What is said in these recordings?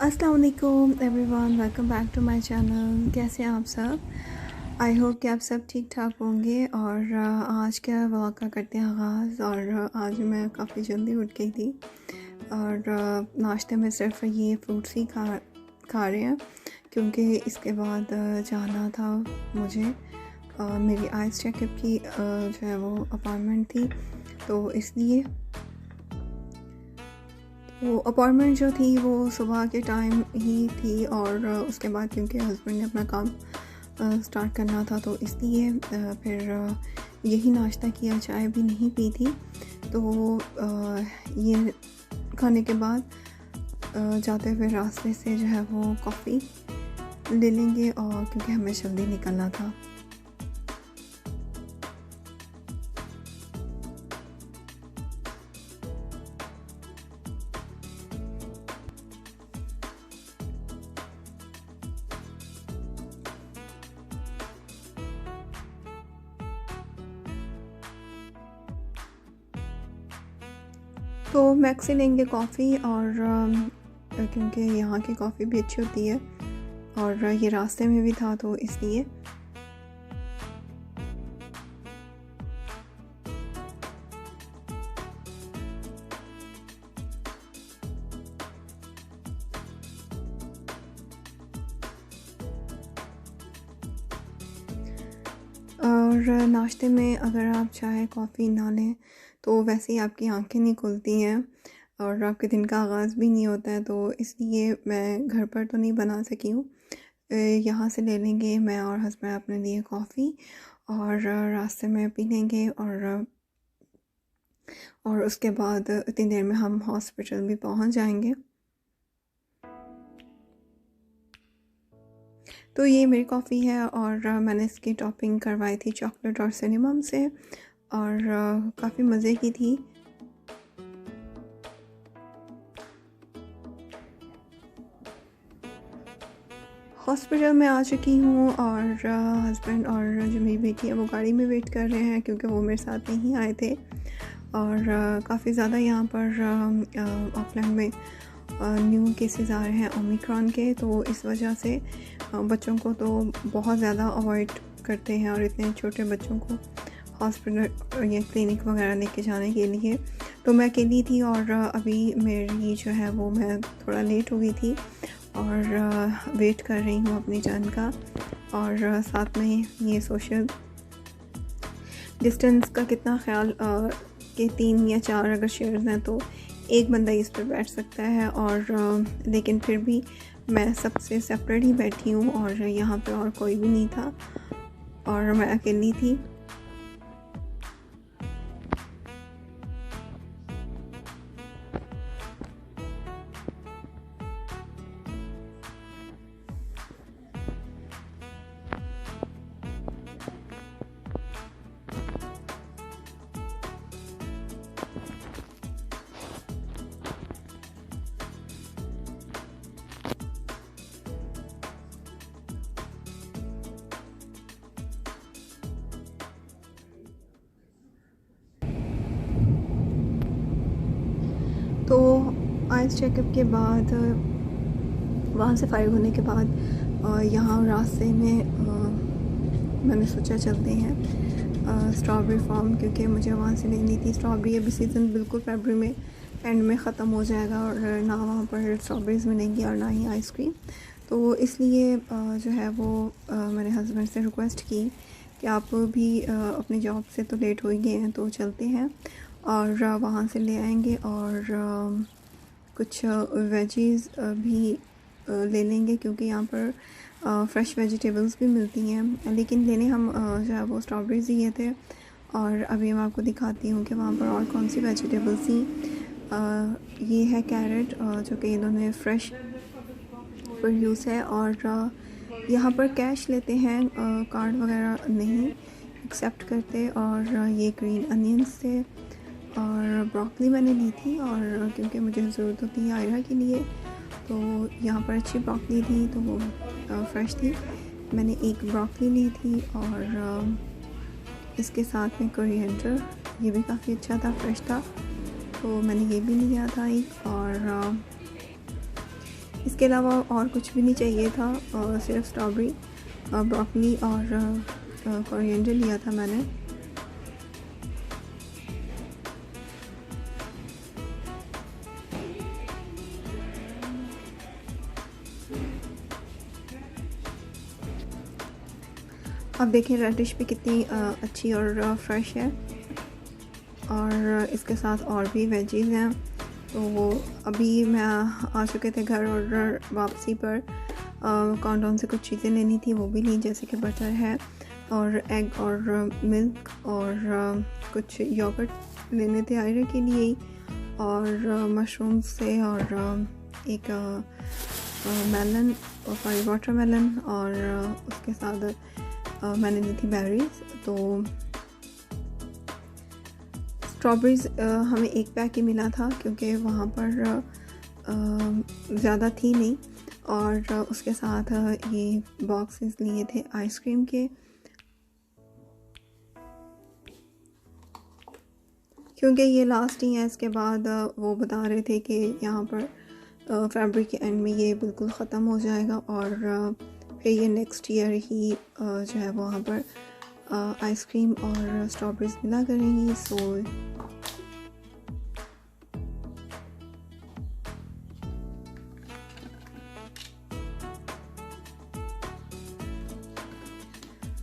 अस्सलाम वालेकुम everyone, welcome back to my channel. कैसे हैं आप सब? आई होप कि आप सब ठीक ठाक होंगे। और आज का व्लॉग का करते हैं आगाज़। और आज मैं काफ़ी जल्दी उठ गई थी और नाश्ते में सिर्फ ये फ्रूट्स ही खा रहे हैं, क्योंकि इसके बाद जाना था मुझे मेरी आइज़ चेकअप की जो है वो अपॉइंटमेंट थी, तो इसलिए वो अपॉइंटमेंट जो थी वो सुबह के टाइम ही थी। और उसके बाद क्योंकि हस्बैंड ने अपना काम स्टार्ट करना था, तो इसलिए फिर यही नाश्ता किया, चाय भी नहीं पी थी। तो ये खाने के बाद जाते हुए रास्ते से जो है वो कॉफ़ी ले लेंगे, और क्योंकि हमें जल्दी निकलना था। तो मैक्स से लेंगे कॉफ़ी, और क्योंकि यहाँ की कॉफ़ी भी अच्छी होती है और ये रास्ते में भी था, तो इसलिए और नाश्ते में अगर आप चाय कॉफ़ी ना लें तो वैसे ही आपकी आंखें नहीं खुलती हैं और आपके दिन का आगाज़ भी नहीं होता है। तो इसलिए मैं घर पर तो नहीं बना सकी हूँ। यहाँ से ले लेंगे मैं और हस्बैंड अपने लिए कॉफ़ी, और रास्ते में पी लेंगे। और उसके बाद इतनी देर में हम हॉस्पिटल भी पहुँच जाएंगे। तो ये मेरी कॉफ़ी है, और मैंने इसकी टॉपिंग करवाई थी चॉकलेट और सिनेमम से, और काफ़ी मज़े की थी। हॉस्पिटल में आ चुकी हूँ, और हस्बैंड और जो मेरी बेटी है वो गाड़ी में वेट कर रहे हैं, क्योंकि वो मेरे साथ नहीं आए थे। और काफ़ी ज़्यादा यहाँ पर ऑकलैंड में न्यू केसेस आ रहे हैं ओमिक्रॉन के, तो इस वजह से बच्चों को तो बहुत ज़्यादा अवॉइड करते हैं, और इतने छोटे बच्चों को हॉस्पिटल या क्लिनिक वगैरह लेके जाने के लिए। तो मैं अकेली थी, और अभी मेरी जो है वो मैं थोड़ा लेट हो गई थी, और वेट कर रही हूँ अपनी टर्न का। और साथ में ये सोशल डिस्टेंस का कितना ख्याल कि 3 या 4 अगर चेयर्स हैं तो एक बंदा इस पर बैठ सकता है, और लेकिन फिर भी मैं सबसे सेपरेट ही बैठी हूँ, और यहाँ पे और कोई भी नहीं था और मैं अकेली थी। तो आइज़ चेकअप के बाद वहाँ से फारिग होने के बाद यहाँ रास्ते में मैंने सोचा चलते हैं स्ट्रॉबेरी फार्म, क्योंकि मुझे वहाँ से लेनी थी स्ट्रॉबेरी। अभी सीज़न बिल्कुल फरवरी में एंड में ख़त्म हो जाएगा, और ना वहाँ पर स्ट्रॉबेरीज़ मिलेंगी और ना ही आइसक्रीम। तो इसलिए जो है वो मैंने हस्बैंड से रिक्वेस्ट की कि आप भी अपनी जॉब से तो लेट हो ही गए हैं, तो चलते हैं और वहाँ से ले आएंगे, और कुछ वेजीज़ भी ले लेंगे, क्योंकि यहाँ पर फ़्रेश वेजिटेबल्स भी मिलती हैं। लेकिन लेने हम जो है वो स्ट्रॉबेरीज़ दिए थे, और अभी मैं आपको दिखाती हूँ कि वहाँ पर और कौन सी वेजिटेबल्स थी। ये है कैरेट, जो कि इन्होंने फ्रेश प्रोड्यूस है, और यहाँ पर कैश लेते हैं, कार्ड वगैरह नहीं एक्सेप्ट करते। और ये ग्रीन अनियंस थे, और ब्रोकली मैंने ली थी, और क्योंकि मुझे ज़रूरत होती है आयरा के लिए, तो यहाँ पर अच्छी ब्रोकली थी, तो वो फ्रेश थी। मैंने एक ब्रोकली ली थी, और इसके साथ में कोरिएंडर, ये भी काफ़ी अच्छा था, फ्रेश था, तो मैंने ये भी लिया था एक। और इसके अलावा और कुछ भी नहीं चाहिए था, सिर्फ स्ट्रॉबेरी, ब्रोकली और कोरिएंडर लिया था मैंने। अब देखिए रेडिश भी कितनी अच्छी और फ्रेश है, और इसके साथ और भी वेजीज़ हैं। तो अभी मैं आ चुके थे घर और वापसी पर काउंटाउन से कुछ चीज़ें लेनी थी, वो भी ली, जैसे कि बटर है और एग और मिल्क और कुछ योगर्ट लेने थे आयरा के लिए, और मशरूम से, और एक मेलन, सॉरी वाटरमेलन, और उसके साथ मैंने ली थी बेरीज। तो स्ट्रॉबेरीज़ हमें एक पैक ही मिला था क्योंकि वहाँ पर ज़्यादा थी नहीं, और उसके साथ ये बॉक्सेस लिए थे आइसक्रीम के, क्योंकि ये लास्ट ही है। इसके बाद वो बता रहे थे कि यहाँ पर फरवरी के एंड में ये बिल्कुल ख़त्म हो जाएगा, और फिर ये नेक्स्ट ईयर ही जो है वहाँ पर आइसक्रीम और स्ट्रॉबेरीज़ मिला करेंगी। सो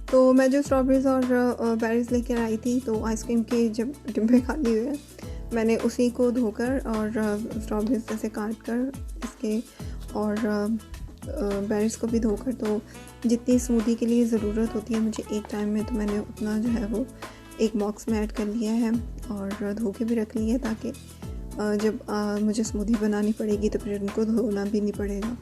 तो मैं जो स्ट्रॉबेरीज़ और बेरीज़ लेकर आई थी, तो आइसक्रीम के जब डिब्बे खाली हुए, मैंने उसी को धोकर और स्ट्रॉबेरीज़ जैसे काट कर इसके, और बेरीज़ को भी धोकर, तो जितनी स्मूदी के लिए ज़रूरत होती है मुझे एक टाइम में, तो मैंने उतना जो है वो एक बॉक्स में ऐड कर लिया है और धो के भी रख लिया है, ताकि जब मुझे स्मूदी बनानी पड़ेगी तो फिर उनको धोना भी नहीं पड़ेगा।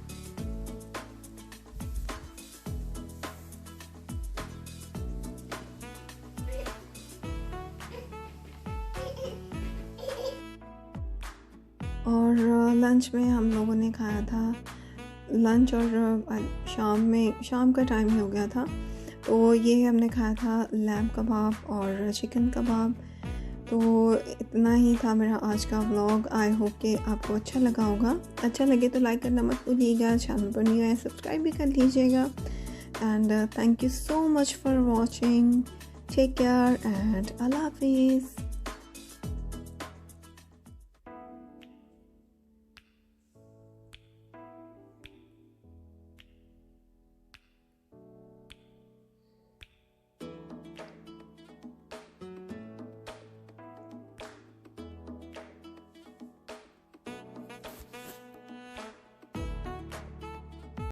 और लंच में हम लोगों ने खाया था लंच, और शाम का टाइम ही हो गया था, तो ये हमने खाया था लैम्ब कबाब और चिकन कबाब। तो इतना ही था मेरा आज का व्लॉग। आई होप कि आपको अच्छा लगा होगा। अच्छा लगे तो लाइक करना मत भूलिएगा, चैनल पर न्यू है सब्सक्राइब भी कर लीजिएगा, and thank you so much for watching. Take care and अल्लाह हाफिज़।